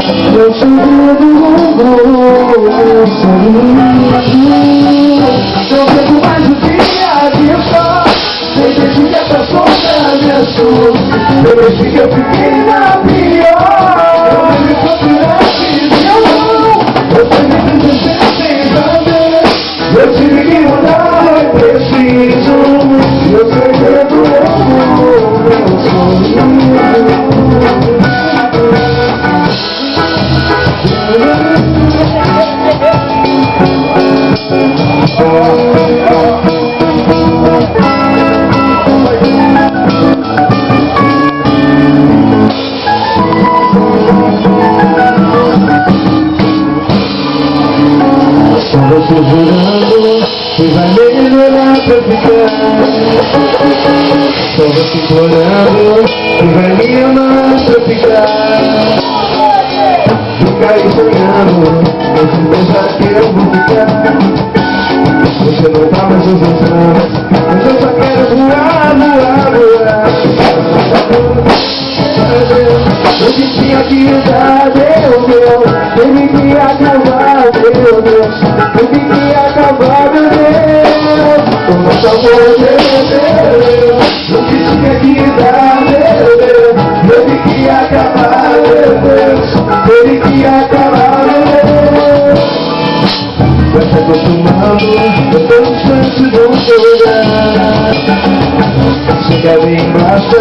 Eu te devo eu sorriso. Não vejo mais o dia de só. Nem desde que essa sombra me assusta. Eu desde que eu fiquei na pior. Eu me procurar de eu não. Eu fui me descer sem saber. Eu tive que mudar, eu preciso. Eu sei que eu amo meu sorriso. Estava te jurando que vai me ignorar pra ficar. Estava te implorando que vai me amar pra ficar. Fica aí sonhando, com certeza que eu vou ficar. Você não tá mais usando, mas eu só quero voar, voar, voar. Eu que tinha que dar, meu Deus. Teve que acabar, meu Deus. Teve que acabar, meu Deus. Com nosso amor, meu Deus. Eu que tinha que dar, meu Deus. Teve que acabar, meu Deus. Teve que acabar, meu Deus. Vai se acostumando, eu tô distante do seu olhar. Chega bem basta,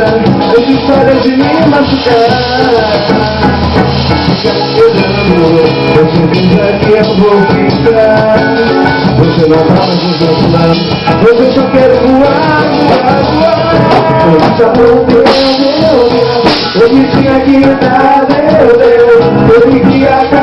as histórias de me machucar. Fica me olhando, você pensa que eu vou ficar. Você não tá mais nos meus planos, você só quer voar, voar, voar. Você já morreu, meu Deus. Eu me tinha que dar, meu Deus. Eu me que acabar.